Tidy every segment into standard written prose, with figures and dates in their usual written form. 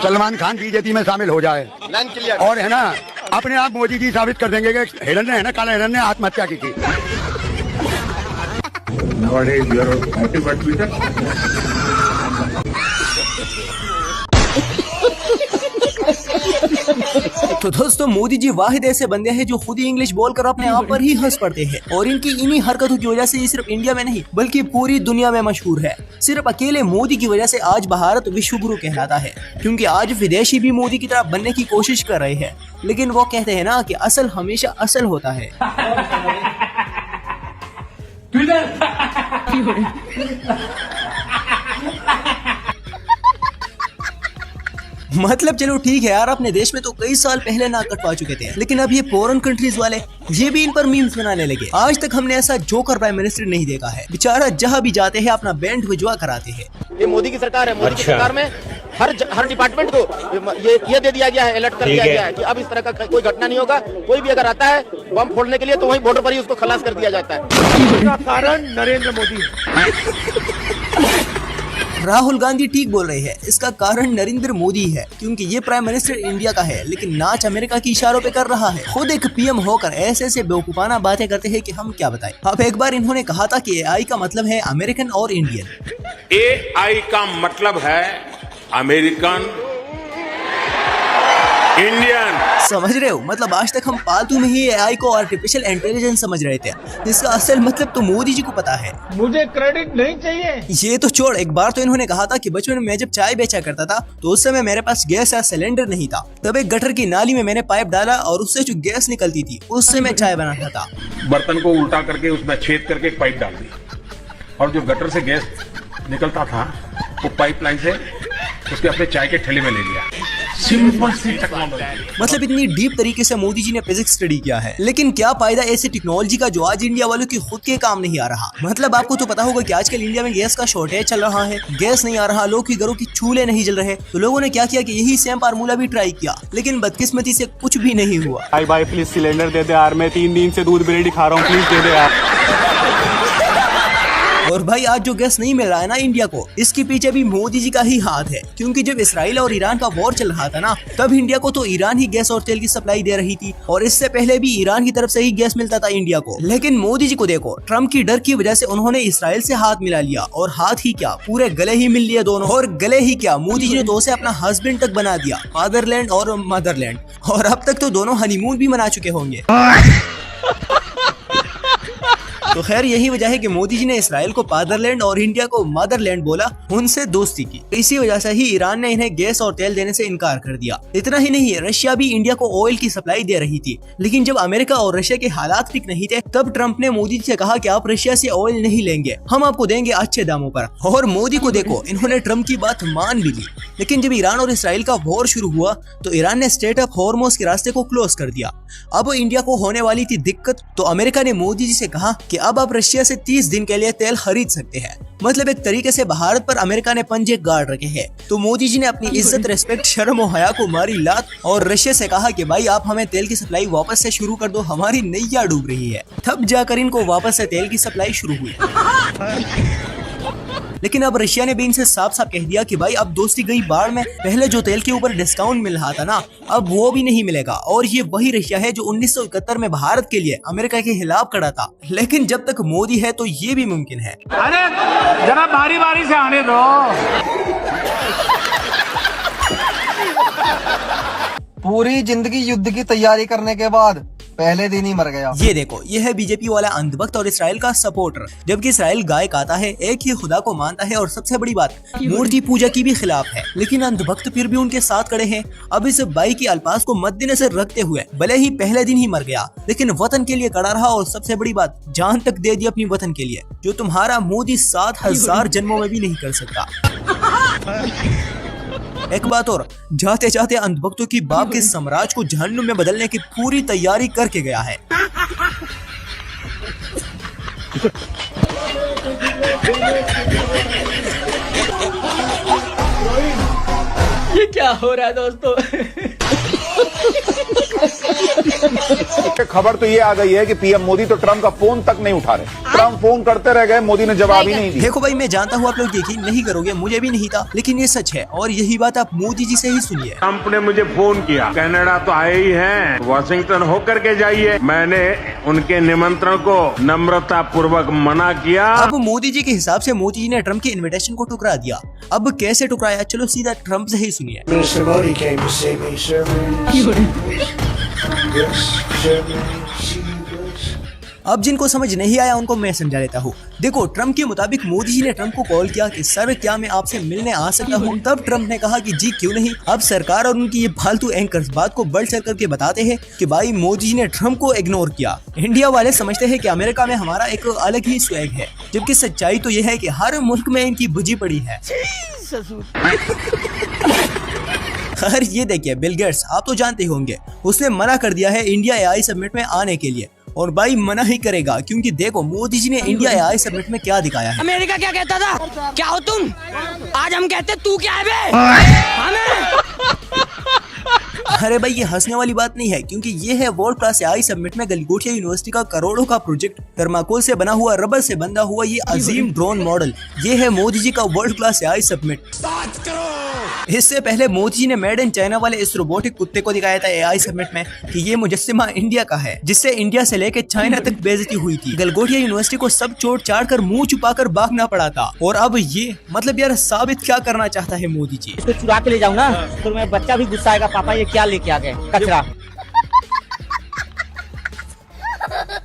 Salman Khan BJP में शामिल हो जाए और है ना अपने आप मोदी जी साबित कर देंगे कि हिरन है ना, काला हिरन ने आत्महत्या की थी। तो दोस्तों मोदी जी वाहिद ऐसे बंदे हैं जो खुद ही इंग्लिश बोलकर अपने आप पर ही हंस पड़ते हैं और इनकी इन्हीं हरकतों की वजह से ये सिर्फ इंडिया में नहीं बल्कि पूरी दुनिया में मशहूर है। सिर्फ अकेले मोदी की वजह से आज भारत विश्व गुरु कहलाता है, क्योंकि आज विदेशी भी मोदी की तरह बनने की कोशिश कर रहे हैं, लेकिन वो कहते हैं ना कि असल हमेशा असल होता है। मतलब चलो ठीक है यार, अपने देश में तो कई साल पहले नाक कटवा चुके थे, लेकिन अब ये फॉरेन कंट्रीज वाले ये भी इन पर मीम्स बनाने लगे। आज तक हमने ऐसा जोकर प्राइम मिनिस्टर नहीं देखा है। बेचारा जहाँ भी जाते हैं अपना बैंड भिजवा कराते हैं। ये मोदी की सरकार है। मोदी की सरकार में हर डिपार्टमेंट को ये दे दिया गया है, अलर्ट कर दिया गया है कि अब इस तरह का कोई घटना नहीं होगा। कोई भी अगर आता है बम फोड़ने के लिए तो वहीं बॉर्डर पर ही उसको खलास कर दिया जाता है। इसका कारण नरेंद्र मोदी है। राहुल गांधी ठीक बोल रहे हैं, इसका कारण नरेंद्र मोदी है, क्योंकि ये प्राइम मिनिस्टर इंडिया का है लेकिन नाच अमेरिका की इशारों पे कर रहा है। खुद एक पीएम होकर ऐसे ऐसे बेवकूफाना बातें करते हैं कि हम क्या बताएं। अब एक बार इन्होंने कहा था कि एआई का मतलब है अमेरिकन और इंडियन। एआई का मतलब है अमेरिकन इंडियन। समझ रहे हो? मतलब आज तक हम पालतू में ही एआई को आर्टिफिशियल इंटेलिजेंस समझ रहे थे, जिसका असल मतलब तो मोदी जी को पता है। मुझे क्रेडिट नहीं चाहिए। ये तो छोड़, एक बार तो इन्होंने कहा था कि बचपन में मैं जब चाय बेचा करता था तो उस समय मेरे पास गैस या सिलेंडर नहीं था, तब एक गटर की नाली में मैंने पाइप डाला और उससे जो गैस निकलती थी उससे मैं चाय बनाता था। बर्तन को उल्टा करके उसमें छेद करके एक पाइप डाल दी और जो गटर से गैस निकलता था वो पाइपलाइन से उसके अपने चाय के ठेले में ले लिया। सिंपल सी टेक्नोलॉजी। मतलब इतनी डीप तरीके से मोदी जी ने फिजिक्स स्टडी किया है, लेकिन क्या फायदा ऐसी टेक्नोलॉजी का जो आज इंडिया वालों की खुद के काम नहीं आ रहा। मतलब आपको तो पता होगा कि आजकल इंडिया में गैस का शॉर्टेज चल रहा है, गैस नहीं आ रहा, लोग के घरों की चूल्हे नहीं जल रहे, तो लोगों ने क्या किया कि यही सेम फार्मूला भी ट्राई किया, लेकिन बदकिस्मती से कुछ भी नहीं हुआ। भाई प्लीज सिलेंडर दे दे यार, मैं 3 दिन से दूध बिरेडी खा रहा हूँ, प्लीज दे दे यार। और भाई आज जो गैस नहीं मिल रहा है ना इंडिया को, इसके पीछे भी मोदी जी का ही हाथ है, क्योंकि जब इसराइल और ईरान का वॉर चल रहा था ना, तब इंडिया को तो ईरान ही गैस और तेल की सप्लाई दे रही थी और इससे पहले भी ईरान की तरफ से ही गैस मिलता था इंडिया को। लेकिन मोदी जी को देखो, ट्रम्प की डर की वजह से उन्होंने इसराइल से हाथ मिला लिया, और हाथ ही क्या पूरे गले ही मिल लिए दोनों। और गले ही क्या, मोदी जी ने तो उसे अपना हस्बैंड तक बना दिया, फादरलैंड और मदरलैंड, और अब तक तो दोनों हनीमून भी मना चुके होंगे। तो खैर यही वजह है कि मोदी जी ने इसराइल को फादरलैंड और इंडिया को मदरलैंड बोला, उनसे दोस्ती की। इसी वजह से ही ईरान ने इन्हें गैस और तेल देने से इनकार कर दिया। इतना ही नहीं, रशिया भी इंडिया को ऑयल की सप्लाई दे रही थी, लेकिन जब अमेरिका और रशिया के हालात ठीक नहीं थे, तब ट्रम्प ने मोदी जी से कहा कि आप रशिया से ऑयल नहीं लेंगे, हम आपको देंगे अच्छे दामों पर। और मोदी को देखो, इन्होंने ट्रम्प की बात मान भी ली। लेकिन जब ईरान और इसराइल का वॉर शुरू हुआ तो ईरान ने स्ट्रेट ऑफ हॉर्मोज के रास्ते को क्लोज कर दिया। अब इंडिया को होने वाली थी दिक्कत, तो अमेरिका ने मोदी जी से कहा कि अब आप रशिया से 30 दिन के लिए तेल खरीद सकते हैं। मतलब एक तरीके से भारत पर अमेरिका ने पंजे गाड़ रखे हैं। तो मोदी जी ने अपनी इज्जत, रेस्पेक्ट, शर्म और हया को मारी लात और रशिया से कहा कि भाई आप हमें तेल की सप्लाई वापस से शुरू कर दो, हमारी नैया डूब रही है। तब जाकर इनको वापस से तेल की सप्लाई शुरू हुई। लेकिन अब रशिया ने भी इनसे साफ साफ कह दिया कि भाई अब दोस्ती गई बाढ़ में। पहले जो तेल के ऊपर डिस्काउंट मिल रहा था ना, अब वो भी नहीं मिलेगा। और ये वही रशिया है जो 1971 में भारत के लिए अमेरिका के खिलाफ खड़ा था। लेकिन जब तक मोदी है तो ये भी मुमकिन है। अरे जरा बारी बारी से आने दो। पूरी जिंदगी युद्ध की तैयारी करने के बाद पहले दिन ही मर गया। ये देखो, ये है बीजेपी वाला अंधभक्त और इसराइल का सपोर्टर। जबकि इसराइल गाय खाता है, एक ही खुदा को मानता है और सबसे बड़ी बात मूर्ति पूजा की भी खिलाफ है, लेकिन अंधभक्त फिर भी उनके साथ खड़े हैं। अब इस भाई की अल्फाज को मद्देनजर रखते हुए भले ही पहले दिन ही मर गया, लेकिन वतन के लिए खड़ा रहा और सबसे बड़ी बात जान तक दे दी अपनी वतन के लिए, जो तुम्हारा मोदी 7000 जन्मों में भी नहीं कर सकता। एक बात और, जाते जाते अंधभक्तों की बाप के साम्राज्य को जहन्नुम में बदलने की पूरी तैयारी करके गया है। ये क्या हो रहा है दोस्तों? खबर तो ये आ गई है कि पीएम मोदी तो ट्रम्प का फोन तक नहीं उठा रहे। ट्रम्प फोन करते रह गए, मोदी ने जवाब ही नहीं दिया। देखो भाई, मैं जानता हूँ आप लोग यकीन नहीं करोगे, मुझे भी नहीं था, लेकिन ये सच है और यही बात आप मोदी जी से ही सुनिए। ट्रम्प ने मुझे फोन किया, कनाडा तो आए ही हैं, वाशिंगटन होकर के जाइए। मैंने उनके निमंत्रण को नम्रता पूर्वक मना किया। अब मोदी जी के हिसाब से मोदी जी ने ट्रम्प के इनविटेशन को ठुकरा दिया। अब कैसे ठुकराया, चलो सीधा ट्रम्प से ही सुनिए। अब जिनको समझ नहीं आया उनको मैं समझा देता हूँ। देखो, ट्रम्प के मुताबिक मोदी जी ने ट्रम्प को कॉल किया कि सर क्या मैं आपसे मिलने आ सकता हूँ। तब ट्रम्प ने कहा कि जी क्यों नहीं। अब सरकार और उनकी ये फालतू एंकर्स बात को बढ़ चढ़ करके बताते हैं कि भाई मोदी जी ने ट्रम्प को इग्नोर किया। इंडिया वाले समझते हैं कि अमेरिका में हमारा एक अलग ही स्वैग है, जबकि सच्चाई तो यह है कि हर मुल्क में इनकी बुझी पड़ी है। खैर ये देखिए, बिल गेट्स आप तो जानते होंगे, उसने मना कर दिया है इंडिया एआई समिट में आने के लिए। और भाई मना ही करेगा, क्योंकि देखो मोदी जी ने इंडिया एआई समिट में क्या दिखाया है। अमेरिका क्या कहता था, क्या हो तुम, आज हम कहते तू क्या है बे? अरे भाई ये हंसने वाली बात नहीं है, क्योंकि ये है वर्ल्ड क्लास एआई समिट में गलगोटिया यूनिवर्सिटी का करोड़ों का प्रोजेक्ट, थर्माकोल से बना हुआ, रबर से बंधा हुआ ये अजीम ड्रोन मॉडल। ये है मोदी जी का वर्ल्ड क्लास एआई समिट। इससे पहले मोदी जी ने मेड इन चाइना वाले इस रोबोटिक कुत्ते को दिखाया था एआई समिट में कि ये मुजस्सिमा इंडिया का है, जिससे इंडिया से लेकर चाइना तक बेइज्जती हुई थी। गलगोटिया यूनिवर्सिटी को सब चोट चाट कर मुंह छुपाकर भागना पड़ा था। और अब ये मतलब यार साबित क्या करना चाहता है मोदी जी। इसको चुरा के ले जाऊँ ना तो मेरा बच्चा भी गुस्सा आएगा, पापा ये क्या लेके आ गए कचरा।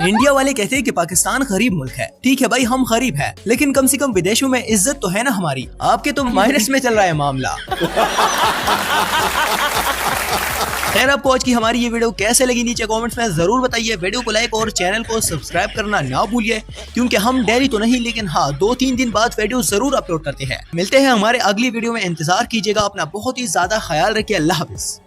इंडिया वाले कहते हैं कि पाकिस्तान गरीब मुल्क है। ठीक है भाई, हम गरीब है, लेकिन कम से कम विदेशों में इज्जत तो है ना हमारी। आपके तो माइनस में चल रहा है मामला। खैर, आपको आज की हमारी ये वीडियो कैसे लगी नीचे कमेंट्स में जरूर बताइए। वीडियो को लाइक और चैनल को सब्सक्राइब करना ना भूलिए, क्योंकि हम डेली तो नहीं लेकिन हाँ 2-3 दिन बाद वीडियो जरूर अपलोड करते हैं। मिलते हैं हमारे अगली वीडियो में, इंतजार कीजिएगा। अपना बहुत ही ज्यादा ख्याल रखिए। अल्लाह हाफिज।